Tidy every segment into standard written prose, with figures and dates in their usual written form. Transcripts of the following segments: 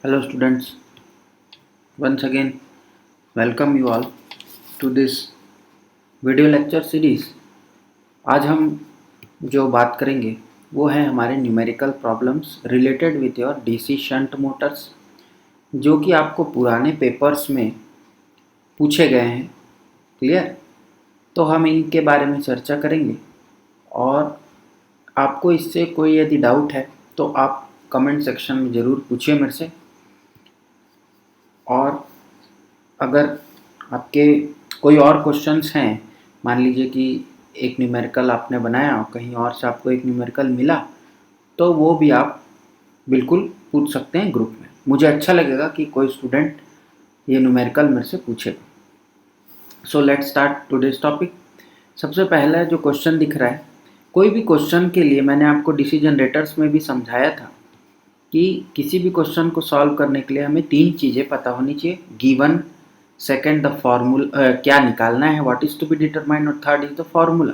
Hello students, once again welcome you all to this video lecture series. आज हम जो बात करेंगे वो है हमारे numerical problems related with your DC shunt Motors, जो कि आपको पुराने पेपर्स में पूछे गए हैं। क्लियर? तो हम इनके बारे में चर्चा करेंगे और आपको इससे कोई यदि डाउट है तो आप कमेंट सेक्शन में ज़रूर पूछिए मेरे से। और अगर आपके कोई और क्वेश्चंस हैं, मान लीजिए कि एक न्यूमेरिकल आपने बनाया और कहीं और से आपको एक न्यूमेरिकल मिला, तो वो भी आप बिल्कुल पूछ सकते हैं ग्रुप में। मुझे अच्छा लगेगा कि कोई स्टूडेंट ये न्यूमेरिकल मेरे से पूछेगा। So let's start today's topic. सबसे पहला जो क्वेश्चन दिख रहा है, कोई भी क्वेश्चन के लिए मैंने आपको डीसी जनरेटर्स में भी समझाया था कि किसी भी क्वेश्चन को सॉल्व करने के लिए हमें तीन चीज़ें पता होनी चाहिए। गिवन, सेकंड द फार्मूला, क्या निकालना है, what is to be determined, और थर्ड इज़ द फार्मूला।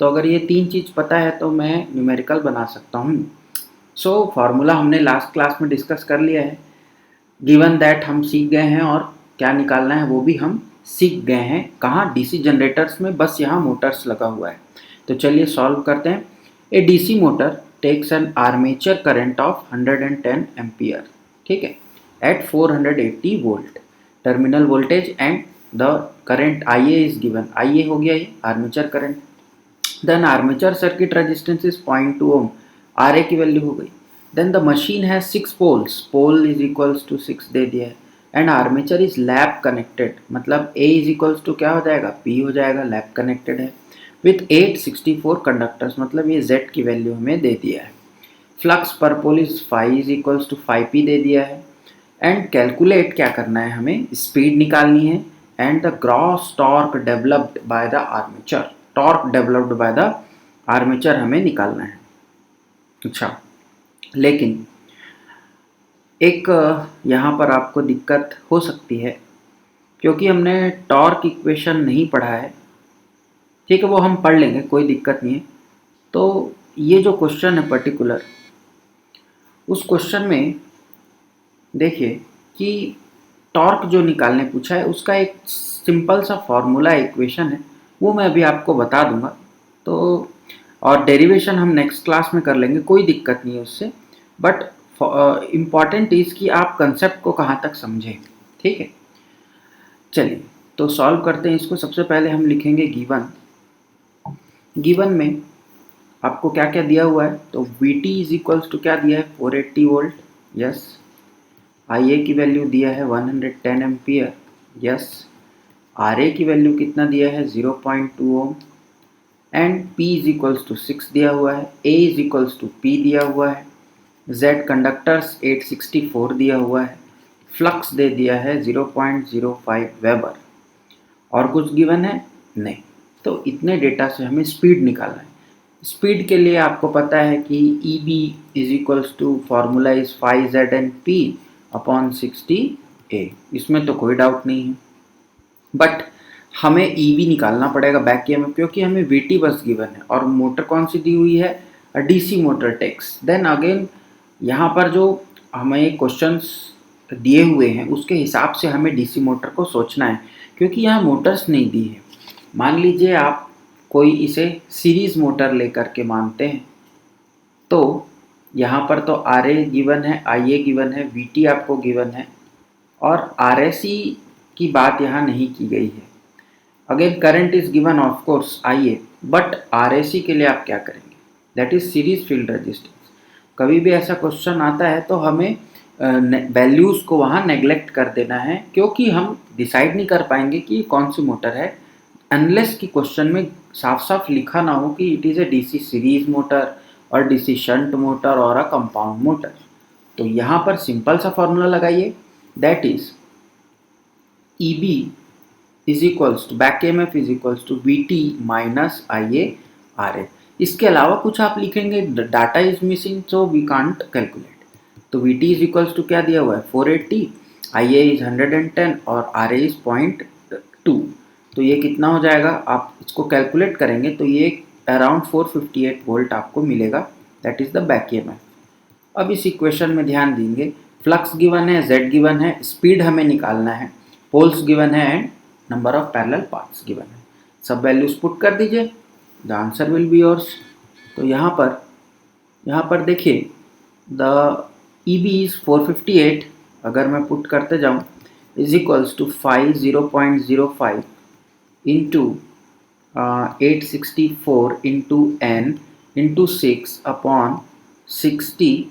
तो अगर ये तीन चीज़ पता है तो मैं न्यूमेरिकल बना सकता हूँ। सो फार्मूला हमने लास्ट क्लास में डिस्कस कर लिया है, गिवन दैट हम सीख गए हैं, और क्या निकालना है वो भी हम सीख गए हैं। कहाँ? डीसी जनरेटर्स में, बस यहाँ मोटर्स लगा हुआ है। तो चलिए सॉल्व करते हैं। A DC motor takes an armature current of 110 ampere, ठीक है, at 480 volt terminal voltage, and the current IA is given. IA हो गया ये armature current. Then armature circuit resistance is 0.2 ohm, RA की वैल्यू हो गई। Then the machine has 6 poles, pole is equals to 6 दे दिया है, and armature is lap connected, मतलब A इज इक्वल्स टू क्या हो जाएगा, P हो जाएगा, लैप कनेक्टेड है, विथ 864 कंडक्टर्स, मतलब ये Z की वैल्यू हमें दे दिया है। Flux per pole is 5 is equals to 5P दे दिया है। एंड कैलकुलेट क्या करना है, हमें स्पीड निकालनी है, and the gross torque developed by the armature, torque developed by the armature हमें निकालना है। अच्छा, लेकिन एक यहाँ पर आपको दिक्कत हो सकती है, क्योंकि हमने टॉर्क इक्वेशन नहीं पढ़ा है। ठीक है, वो हम पढ़ लेंगे, कोई दिक्कत नहीं है। तो ये जो क्वेश्चन है पर्टिकुलर, उस क्वेश्चन में देखिए कि टॉर्क जो निकालने पूछा है उसका एक सिंपल सा फॉर्मूला इक्वेशन है, वो मैं अभी आपको बता दूंगा। तो और डेरिवेशन हम नेक्स्ट क्लास में कर लेंगे, कोई दिक्कत नहीं है उससे। बट इम्पॉर्टेंट इज़ कि आप कंसेप्ट को कहाँ तक समझें। ठीक है, चलिए तो सॉल्व करते हैं इसको। सबसे पहले हम लिखेंगे गिवन। गिवन में आपको क्या क्या दिया हुआ है, तो VT इज इक्वल्स टू क्या दिया है, 480 वोल्ट, यस। IA की वैल्यू दिया है 110 एम्पियर, यस। RA की वैल्यू कितना दिया है, 0.2 ohm, and P is equals to 6 दिया हुआ है, A is equals to P दिया हुआ है, Z कंडक्टर्स 864 दिया हुआ है, फ्लक्स दे दिया है 0.05 वेबर, और कुछ गिवन है नहीं। तो इतने डेटा से हमें स्पीड निकालना है। स्पीड के लिए आपको पता है कि EB is equals to formula is 5ZNP upon 60A, इसमें तो कोई डाउट नहीं है। बट हमें EB निकालना पड़ेगा, बैक EMF, क्योंकि हमें VT बस गिवन है, और मोटर कौन सी दी हुई है, DC motor takes. Then again यहाँ पर जो हमें क्वेश्चंस दिए हुए हैं उसके हिसाब से हमें DC मोटर को सोचना है, क्योंकि यहाँ मोटर्स नहीं दी है। मान लीजिए आप कोई इसे सीरीज मोटर लेकर के मानते हैं, तो यहाँ पर तो RA गिवन है, IA गिवन है, VT आपको गिवन है, और RSC की बात यहाँ नहीं की गई है। Again current is given of course IA, but RSC के लिए आप क्या करेंगे, that is series field resistance. कभी भी ऐसा क्वेश्चन आता है तो हमें वैल्यूज़ को वहाँ नेग्लेक्ट कर देना है, क्योंकि हम डिसाइड नहीं कर पाएंगे कि कौन सी मोटर है अनलेस कि क्वेश्चन में साफ साफ लिखा ना हो कि it is a DC series motor और DC शंट मोटर और अ कंपाउंड मोटर। तो यहाँ पर सिंपल सा फॉर्मूला लगाइए, that is EB is equals to back EMF is equals to VT minus IA RA। इसके अलावा कुछ आप लिखेंगे, data is missing so we can't calculate. तो VT इज इक्वल्स टू क्या दिया हुआ है, 480, IA इज 110 और RA इज 0.2। तो ये कितना हो जाएगा, आप इसको कैलकुलेट करेंगे तो ये अराउंड 458 वोल्ट आपको मिलेगा, that is the back EMF। अब इस इक्वेशन में ध्यान देंगे फ्लक्स गिवन है, z गिवन है, स्पीड हमें निकालना है, पोल्स गिवन है and number of parallel paths given है। सब वैल्यूज पुट कर दीजिए, the answer will be yours. तो यहाँ पर देखिए द EB इज 458, अगर मैं पुट करते जाऊँ is equals to 0.05 into 864 into n into 6 upon 60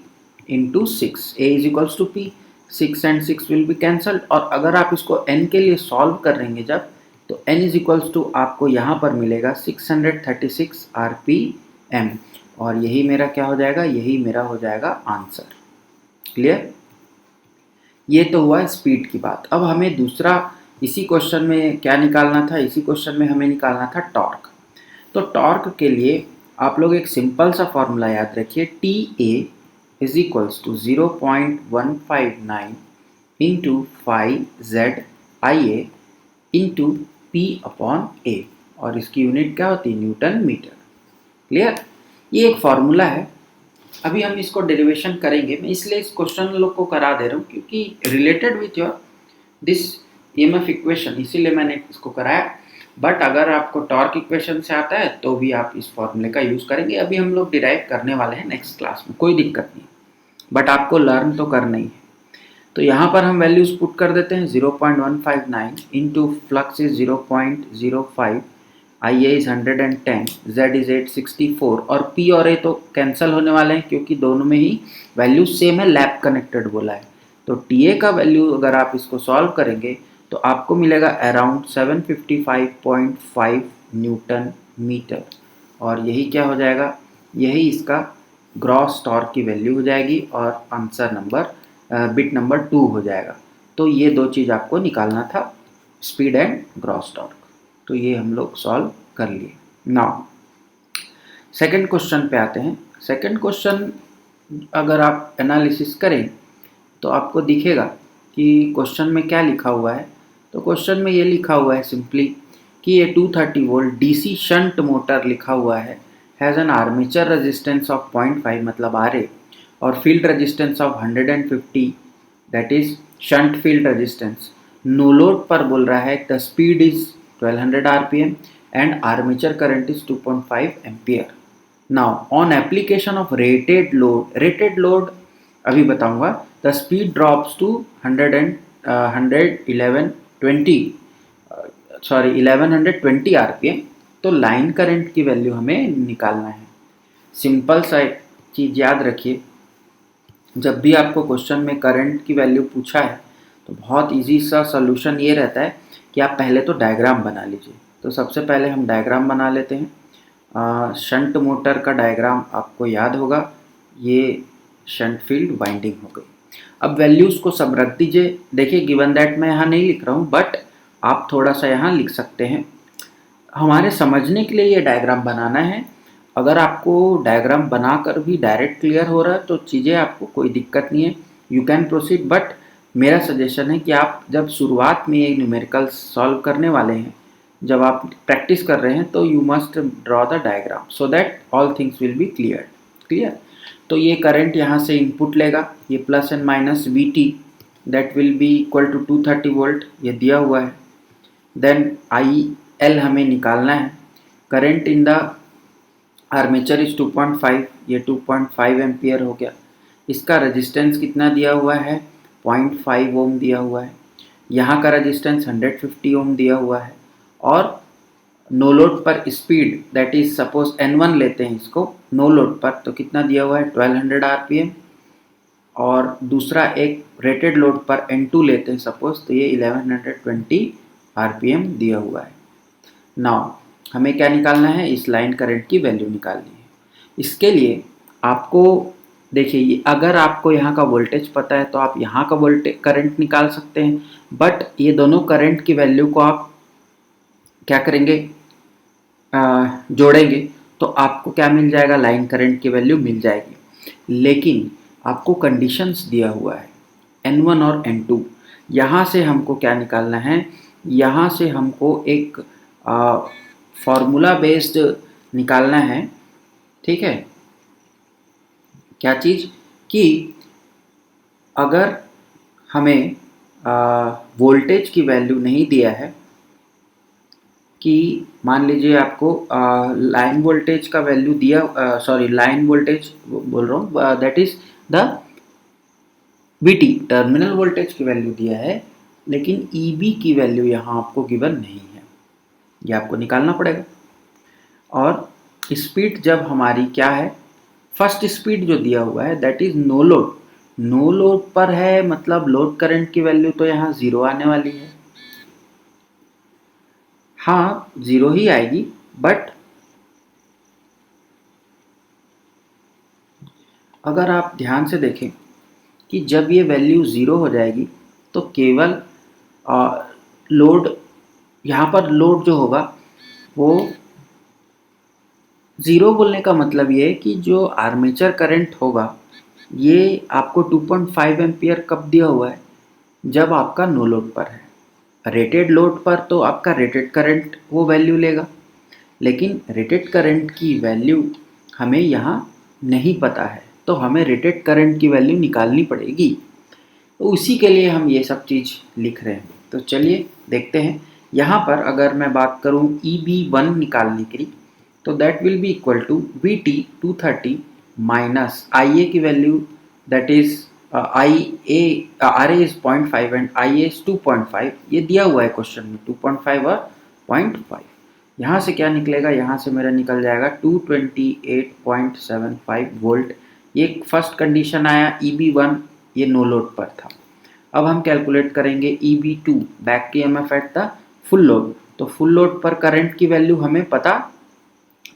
into 6, a is equals to p, 6 and 6 will be cancelled. और अगर आप इसको n के लिए सॉल्व करेंगे जब, तो n इज इक्वल्स टू आपको यहाँ पर मिलेगा 636 RPM, और यही मेरा क्या हो जाएगा, यही मेरा हो जाएगा आंसर। क्लियर? ये तो हुआ स्पीड की बात। अब हमें दूसरा इसी क्वेश्चन में क्या निकालना था, इसी क्वेश्चन में हमें निकालना था टॉर्क। तो टॉर्क के लिए आप लोग एक सिंपल सा फॉर्मूला याद रखिए, TA is equals to 0.159 into 5ZIA into P upon A, और इसकी यूनिट क्या होती है, न्यूटन मीटर। क्लियर? ये एक फॉर्मूला है। अभी हम इसको डेरिवेशन करेंगे, मैं इसलिए इस क्वेश्चन लोग को करा दे रहा हूँ क्योंकि related with your this EMF equation, इसीलिए मैंने इसको कराया। बट अगर आपको टॉर्क इक्वेशन से आता है तो भी आप इस फॉर्मूले का यूज़ करेंगे। अभी हम लोग डिराइव करने वाले हैं नेक्स्ट क्लास में, कोई दिक्कत नहीं, बट आपको लर्न तो करना ही है। तो यहाँ पर हम वैल्यूज़ पुट कर देते हैं, 0.159 into flux is 0.05, IA is 110, Z is 864, और P और A तो कैंसिल होने वाले हैं क्योंकि दोनों में ही वैल्यू सेम है, लैब कनेक्टेड बोला है। तो TA का वैल्यू अगर आप इसको सॉल्व करेंगे तो आपको मिलेगा अराउंड 755.5 न्यूटन मीटर, और यही क्या हो जाएगा, यही इसका ग्रॉस टॉर्क की वैल्यू हो जाएगी, और आंसर नंबर बिट नंबर 2 हो जाएगा। तो ये दो चीज़ आपको निकालना था, स्पीड एंड ग्रॉस टॉर्क। तो ये हम लोग सॉल्व कर लिए। नाउ सेकंड क्वेश्चन पे आते हैं। सेकंड क्वेश्चन अगर आप एनालिसिस करें तो आपको दिखेगा कि क्वेश्चन में क्या लिखा हुआ है। तो क्वेश्चन में ये लिखा हुआ है सिंपली कि ये 230 वोल्ट DC शंट मोटर लिखा हुआ है, has an armature resistance of 0.5 मतलब RA, और field resistance of 150, that is shunt field resistance. No load पर बोल रहा है the speed is 1200 RPM and armature current is 2.5 ampere. Now on application of rated load अभी बताऊंगा, the speed drops to 1120 RPM। तो line current की value हमें निकालना है। सिंपल सा चीज़ याद रखिए, जब भी आपको क्वेश्चन में करंट की वैल्यू पूछा है तो बहुत इजी सा सॉल्यूशन ये रहता है कि आप पहले तो डायग्राम बना लीजिए। तो सबसे पहले हम डायग्राम बना लेते हैं। शंट मोटर का डायग्राम आपको याद होगा, ये शंट फील्ड वाइंडिंग हो गई। अब वैल्यूज़ को सब रख दीजिए। देखिए गिवन दैट मैं यहाँ नहीं लिख रहा हूँ, बट आप थोड़ा सा यहाँ लिख सकते हैं। हमारे समझने के लिए ये डायग्राम बनाना है। अगर आपको डायग्राम बनाकर भी डायरेक्ट क्लियर हो रहा है तो चीज़ें आपको कोई दिक्कत नहीं है, यू कैन प्रोसीड। बट मेरा सजेशन है कि आप जब शुरुआत में ये न्यूमेरिकल सॉल्व करने वाले हैं, जब आप प्रैक्टिस कर रहे हैं, तो you must draw the diagram so that all things will be clear. तो ये करंट यहाँ से इनपुट लेगा, ये plus and minus VT that will be equal to 230 volt, ये दिया हुआ है। देन IL हमें निकालना है। Current in the armature is 2.5, ये 2.5 एम्पियर हो गया। इसका रेजिस्टेंस कितना दिया हुआ है, 0.5 ओम दिया हुआ है। यहाँ का रेजिस्टेंस 150 ओम दिया हुआ है। और नो लोड पर speed that is suppose N1 लेते हैं इसको नो लोड पर, तो कितना दिया हुआ है 1200 RPM। और दूसरा एक रेटेड लोड पर N2 लेते हैं सपोज, तो ये 1120 RPM दिया हुआ है। नाउ हमें क्या निकालना है, इस लाइन करंट की वैल्यू निकालनी है। इसके लिए आपको देखिए, अगर आपको यहाँ का वोल्टेज पता है तो आप यहाँ का वोल्टेज करंट निकाल सकते हैं, बट ये दोनों करंट की वैल्यू को आप क्या करेंगे, जोड़ेंगे तो आपको क्या मिल जाएगा, लाइन करंट की वैल्यू मिल जाएगी। लेकिन आपको कंडीशंस दिया हुआ है N1 और N2। यहाँ से हमको क्या निकालना है, यहाँ से हमको एक फॉर्मूला बेस्ड निकालना है। ठीक है, क्या चीज़ कि अगर हमें वोल्टेज की वैल्यू नहीं दिया है कि मान लीजिए आपको लाइन वोल्टेज का वैल्यू दिया, सॉरी लाइन वोल्टेज बोल रहा हूँ, that is the VT terminal voltage की वैल्यू दिया है, लेकिन EB की वैल्यू यहाँ आपको गिवन नहीं है, ये आपको निकालना पड़ेगा। और स्पीड जब हमारी क्या है, फर्स्ट स्पीड जो दिया हुआ है that is no load, no load पर है, मतलब लोड करंट की वैल्यू तो यहाँ 0 आने वाली है। हाँ 0 ही आएगी, बट अगर आप ध्यान से देखें कि जब ये वैल्यू 0 हो जाएगी तो केवल लोड, यहाँ पर लोड जो होगा वो 0 बोलने का मतलब ये है कि जो आर्मेचर करंट होगा ये आपको 2.5 एम्पियर कब दिया हुआ है, जब आपका नो लोड पर है। रेटेड लोड पर तो आपका रेटेड करंट वो वैल्यू लेगा, लेकिन रेटेड करंट की वैल्यू हमें यहाँ नहीं पता है, तो हमें रेटेड करंट की वैल्यू निकालनी पड़ेगी। तो उसी के लिए हम ये सब चीज़ लिख रहे हैं। तो चलिए देखते हैं। यहाँ पर अगर मैं बात करूँ EB1 निकालने की, तो that will be equal to VT 230 minus IA की value that is RA is 0.5 and IA is 2.5, ये दिया हुआ है क्वेश्चन में 2.5 और 0.5। यहाँ से क्या निकलेगा, यहाँ से मेरा निकल जाएगा 228.75 वोल्ट। ये फर्स्ट कंडीशन आया, EB1 ये नो लोड पर था। अब हम कैलकुलेट करेंगे EB2 back EMF at the full load. तो फुल लोड पर करंट की वैल्यू हमें पता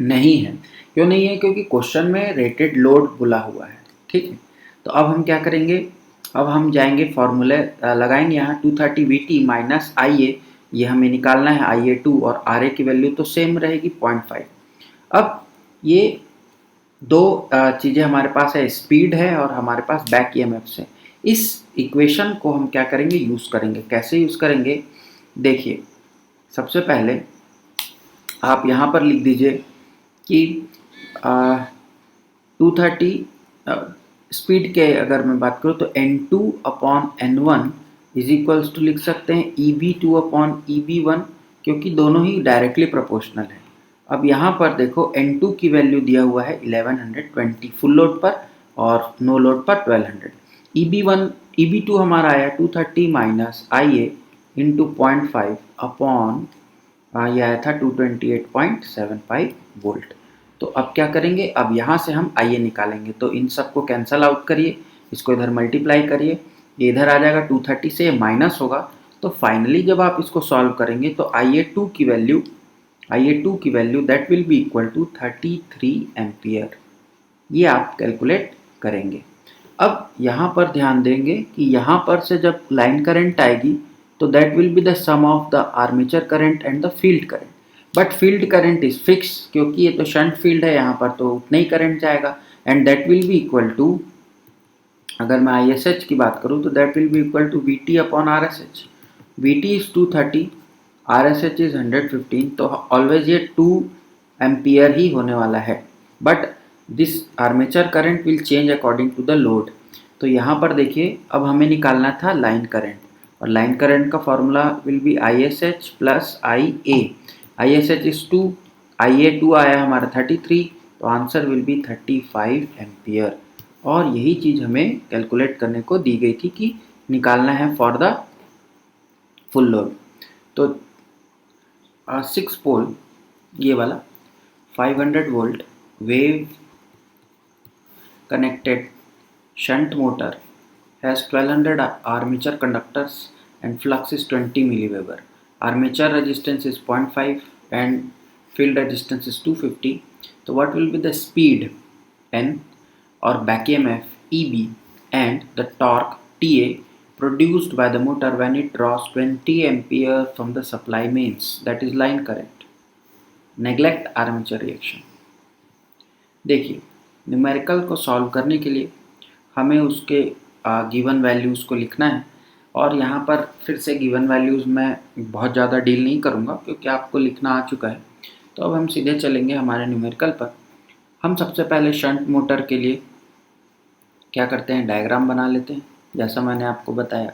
नहीं है। क्यों नहीं है, क्योंकि क्वेश्चन में रेटेड लोड बोला हुआ है। ठीक है, तो अब हम क्या करेंगे, अब हम जाएंगे फॉर्मूले लगाएंगे यहाँ 230 VT माइनस IA, ये हमें निकालना है IA2, और RA की वैल्यू तो सेम रहेगी 0.5। अब ये दो चीज़ें हमारे पास है, स्पीड है और हमारे पास बैक EMF है। इस इक्वेशन को हम क्या करेंगे, यूज़ करेंगे। कैसे यूज़ करेंगे, देखिए सबसे पहले आप यहाँ पर लिख दीजिए कि 230 स्पीड के अगर मैं बात करूँ तो N2/N1 इज इक्वल्स टू लिख सकते हैं EB2/EB1, क्योंकि दोनों ही डायरेक्टली प्रोपोर्शनल है। अब यहाँ पर देखो N2 की वैल्यू दिया हुआ है 1120 फुल लोड पर और नो लोड पर 1200। EB2 हमारा आया 230 माइनस IA इंटू 0.5 अपॉन ये आया था 228.75 वोल्ट। तो अब क्या करेंगे, अब यहाँ से हम IA निकालेंगे। तो इन सबको कैंसल आउट करिए, इसको इधर मल्टीप्लाई करिए, ये इधर आ जाएगा 230 से माइनस होगा। तो फाइनली जब आप इसको सॉल्व करेंगे तो IA2 की value that will be equal to 33 ampere, ये आप कैलकुलेट करेंगे। अब यहाँ पर ध्यान देंगे कि यहाँ पर से जब लाइन करंट आएगी तो that will be the sum of the armature current and the field current, but field current is fix, क्योंकि ये तो शंट फील्ड है, यहाँ पर तो उतना ही करंट जाएगा। And that will be equal to, अगर मैं ISH की बात करूँ तो that will be equal to VT upon RSH। VT is 230, RSH is 115, तो ऑलवेज ये 2 एम्पियर ही होने वाला है। But this armature current will change according to the load. तो यहाँ पर देखिए अब हमें निकालना था लाइन करंट, और लाइन करंट का formula will be ISH plus IA। ISH is 2, IA2 आया हमारा 33, तो आंसर विल बी 35 एम्पियर। और यही चीज़ हमें कैलकुलेट करने को दी गई थी कि निकालना है फॉर द फुल लोड। तो 6 पोल ये वाला 500 volt wave connected shunt motor has 1200 armature conductors and flux is 20 milliweber. Armature resistance is 0.5 and field resistance is 250. So what will be the speed N or back EMF EB and the torque TA produced by the motor when it draws 20 ampere from the supply mains, that is line current. Neglect armature reaction. देखिए numerical को solve करने के लिए हमें उसके given values को लिखना है, और यहाँ पर फिर से गिवन वैल्यूज़ में बहुत ज़्यादा डील नहीं करूँगा क्योंकि आपको लिखना आ चुका है। तो अब हम सीधे चलेंगे हमारे न्यूमेरिकल पर। हम सबसे पहले शंट मोटर के लिए क्या करते हैं, डायग्राम बना लेते हैं। जैसा मैंने आपको बताया,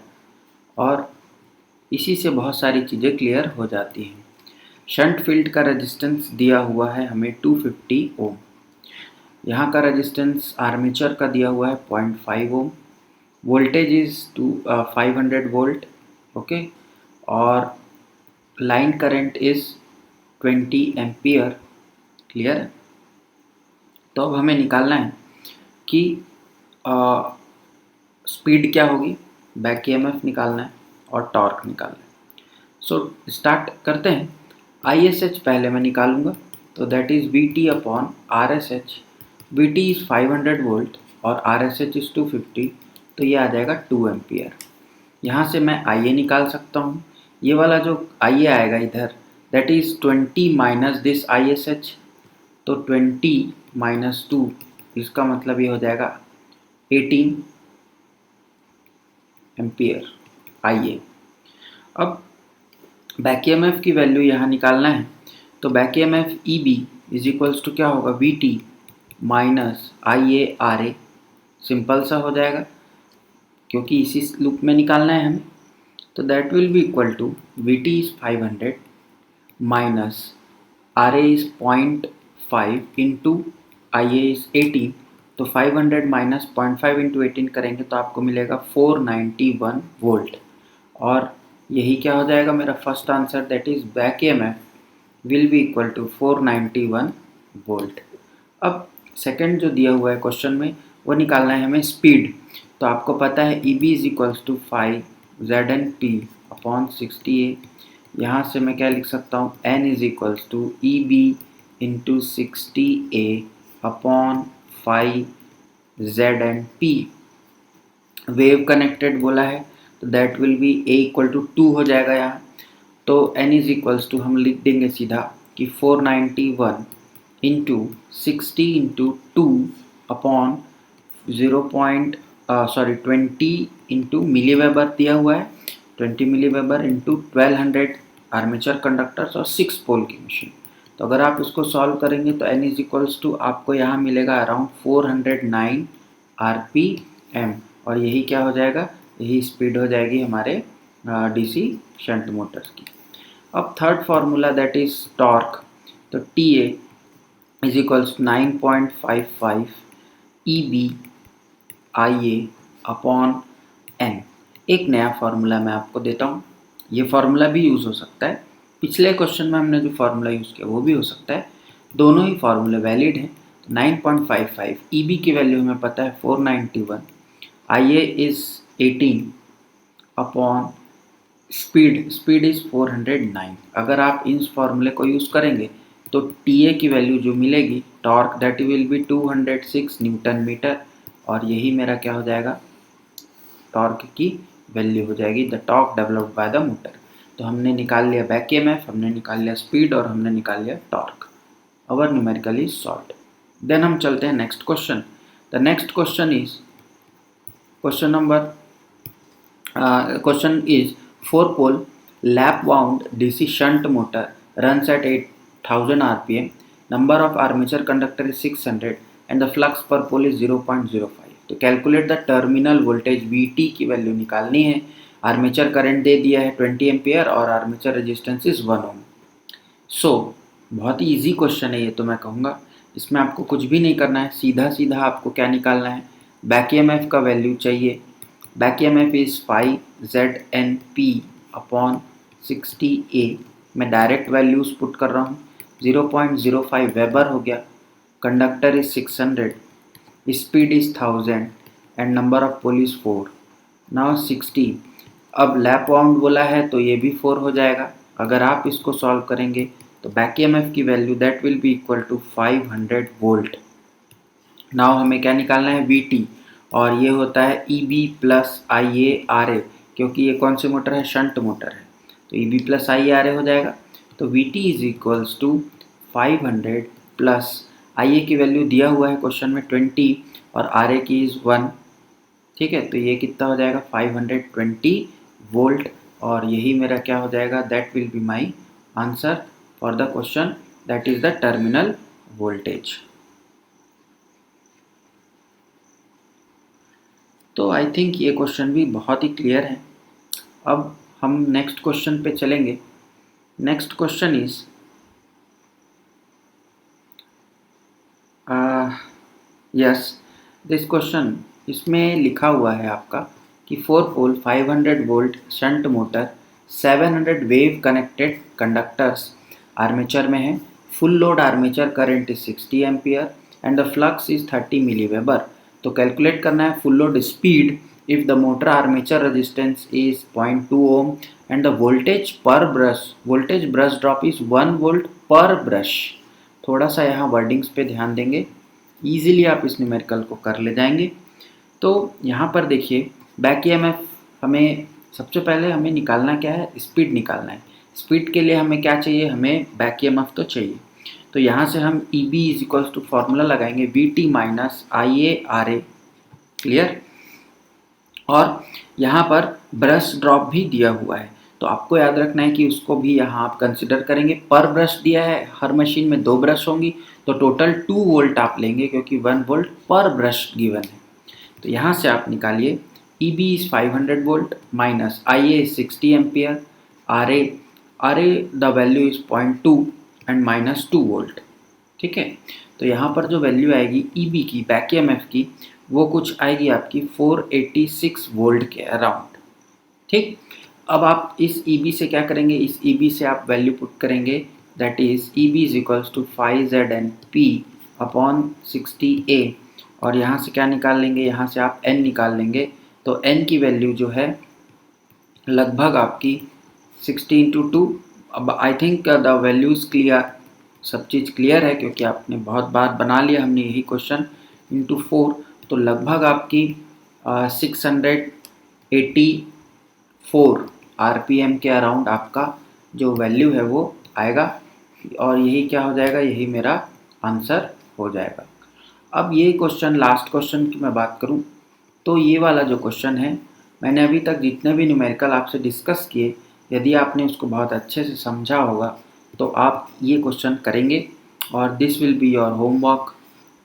और इसी से बहुत सारी चीज़ें क्लियर हो जाती हैं। शंट फील्ड का रेजिस्टेंस दिया हुआ है हमें 250 ओम। यहाँ का रेजिस्टेंस आर्मेचर का दिया हुआ है 0.5 ओम। वोल्टेज इज 500 वोल्ट, ओके, और line current is 20 ampere. Clear है? तो अब हमें निकालना है कि स्पीड क्या होगी, बैक ईएमएफ निकालना है और टॉर्क निकालना है। सो स्टार्ट करते हैं। ISH पहले मैं निकालूंगा, तो that is VT upon RSH। VT is 500 volt और RSH इज़ 250, तो ये आ जाएगा 2 एम्पियर। यहाँ से मैं IA निकाल सकता हूँ। ये वाला जो IA आएगा इधर, that is 20 minus this ISH, तो 20 माइनस 2, इसका मतलब ये हो जाएगा 18 एम्पियर IA। अब बैक ईएमएफ की वैल्यू यहाँ निकालना है, तो back EMF EB is equals to क्या होगा, VT माइनस IA। सिंपल सा हो जाएगा क्योंकि इसी लूप में निकालना है हमें। तो that will be equal to VT is 500 minus RA is 0.5 into IA is 18, तो 500 माइनस 0.5 इंटू 18 करेंगे तो आपको मिलेगा 491 वोल्ट। और यही क्या हो जाएगा मेरा first answer, that is back EMF will be equal to 491 volt. अब सेकंड जो दिया हुआ है क्वेश्चन में, वो निकालना है हमें स्पीड। तो आपको पता है EB is equals to 5 ZNT upon 60A। यहाँ से मैं क्या लिख सकता हूँ, N is equals to EB into 60A upon 5 ZNP। Wave connected बोला है, तो that will be A equal to 2 हो जाएगा यहाँ। तो N इज इक्वल्स टू हम लिख देंगे सीधा कि 491 इंटू 60 इंटू 2 अपॉन 20 इंटू मिली वेबर दिया हुआ है, 20 मिली वेबर इंटू 1200 आर्मेचर कंडक्टर्स और 6 पोल की मशीन। तो अगर आप इसको सॉल्व करेंगे तो N इज इक्वल्स टू आपको यहाँ मिलेगा अराउंड 409 RPM, और यही क्या हो जाएगा, यही स्पीड हो जाएगी हमारे DC शंट मोटर्स की। अब third formula that is torque, तो TA is equals 9.55 EB IA upon N। एक नया फार्मूला मैं आपको देता हूँ, ये फार्मूला भी यूज़ हो सकता है, पिछले क्वेश्चन में हमने जो फार्मूला यूज़ किया वो भी हो सकता है, दोनों ही फार्मूले वैलिड हैं। 9.55 EB की वैल्यू हमें पता है 491, IA is 18 upon speed is 409। अगर आप इस फार्मूले को यूज़ करेंगे तो TA की वैल्यू जो मिलेगी, torque, that will be 206 newton metre, और यही मेरा क्या हो जाएगा, टॉर्क की वैल्यू हो जाएगी, the torque developed by the motor. तो हमने निकाल लिया बैक ईएमएफ, हमने निकाल लिया स्पीड और हमने निकाल लिया torque. Our numerical is solved. Then हम चलते हैं next question. The next question is question is 4 pole lap wound DC shunt motor runs at 8000 rpm, number of armature conductor is 600 and the flux per pole is 0.05। तो calculate the terminal voltage VT की value निकालनी है। Armature current दे दिया है 20 ampere और armature resistance is 1 ओम। सो बहुत ही easy question है ये, तो मैं कहूँगा इसमें आपको कुछ भी नहीं करना है, सीधा सीधा आपको क्या निकालना है, बैक ईएमएफ का वैल्यू चाहिए। Back EMF is 5 ZNP upon 60A। मैं डायरेक्ट वैल्यूज पुट कर रहा हूँ, 0.05 वेबर हो गया, conductor is 600, speed is 1000 and number of pole is 4। Now 60, अब लैप वाउंड बोला है तो ये भी 4 हो जाएगा। अगर आप इसको सॉल्व करेंगे तो बैक ईएमएफ की value that will be equal to 500 volt. Now हमें क्या निकालना है, VT, और ये होता है EB प्लस IA क्योंकि ये कौन सी मोटर है, शंट मोटर है, तो EB प्लस IA हो जाएगा। तो VT is equals to 500 plus IA की वैल्यू दिया हुआ है क्वेश्चन में 20 और RA की इज 1, ठीक है, तो ये कितना हो जाएगा 520 वोल्ट, और यही मेरा क्या हो जाएगा, that will be my answer for the question, that is the terminal voltage. तो आई थिंक ये क्वेश्चन भी बहुत ही क्लियर है। अब हम नेक्स्ट क्वेश्चन पे चलेंगे। Next question is yes this question, इसमें लिखा हुआ है आपका कि 4 pole 500 volt shunt motor 700 wave connected conductors armature में है। Full load armature current is 60 ampere and the flux is 30 milli weber. तो कैलकुलेट करना है full load speed if the motor armature resistance is 0.2 ohm and the voltage brush drop is 1 volt per brush। थोड़ा सा यहाँ wordings पे ध्यान देंगे, easily आप इस न्यूमेरिकल को कर ले जाएंगे। तो यहाँ पर देखिए बैक ईएमएफ हमें सबसे पहले हमें निकालना क्या है, स्पीड निकालना है। स्पीड के लिए हमें क्या चाहिए, हमें बैक ईएमएफ तो चाहिए। तो यहाँ से हम E B is equals to formula लगाएंगे V T minus I A R A, clear. और यहाँ पर ब्रश ड्रॉप भी दिया हुआ है, तो आपको याद रखना है कि उसको भी यहाँ आप कंसिडर करेंगे। पर ब्रश दिया है, हर मशीन में 2 ब्रश होंगी, तो टोटल 2 वोल्ट आप लेंगे क्योंकि 1 वोल्ट पर ब्रश गिवन है। तो यहाँ से आप निकालिए E B is 500 volt minus I A 60 ampere, R A the value is 0.2 and minus 2 volt. ठीक है, तो यहाँ पर जो वैल्यू आएगी ई बी की, बैक ईएमएफ की, वो कुछ आएगी आपकी 486 वोल्ट के अराउंड। ठीक, अब आप इस ई बी से क्या करेंगे, इस ई बी से आप वैल्यू पुट करेंगे, that is E B is equals to 5ZNP upon 60A। और यहाँ से क्या निकाल लेंगे, यहाँ से आप n निकाल लेंगे। तो n की वैल्यू जो है लगभग आपकी 60 इंटू 2। अब I think the values clear, सब चीज़ क्लियर है क्योंकि आपने बहुत बार बना लिया हमने यही क्वेश्चन, इंटू 4। तो लगभग आपकी 684 RPM के अराउंड आपका जो वैल्यू है वो आएगा, और यही क्या हो जाएगा, यही मेरा आंसर हो जाएगा। अब ये क्वेश्चन, लास्ट क्वेश्चन की मैं बात करूं तो ये वाला जो क्वेश्चन है, मैंने अभी तक जितने भी न्यूमेरिकल आपसे डिस्कस किए, यदि आपने उसको बहुत अच्छे से समझा होगा तो आप ये क्वेश्चन करेंगे, और this will be your homework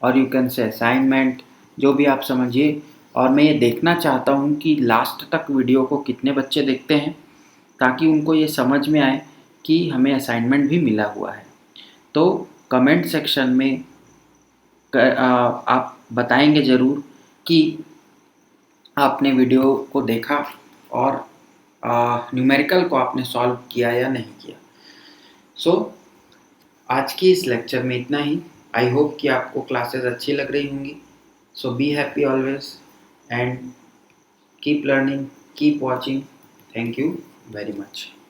और यू कैन से असाइनमेंट, जो भी आप समझिए। और मैं ये देखना चाहता हूँ कि लास्ट तक वीडियो को कितने बच्चे देखते हैं, ताकि उनको ये समझ में आए कि हमें असाइनमेंट भी मिला हुआ है। तो कमेंट सेक्शन में आप बताएंगे ज़रूर कि आपने वीडियो को देखा और न्यूमेरिकल को आपने सॉल्व किया या नहीं किया। सो आज की इस लेक्चर में इतना ही। आई होप कि आपको क्लासेस अच्छी लग रही होंगी। So be happy always and keep learning, keep watching. Thank you very much.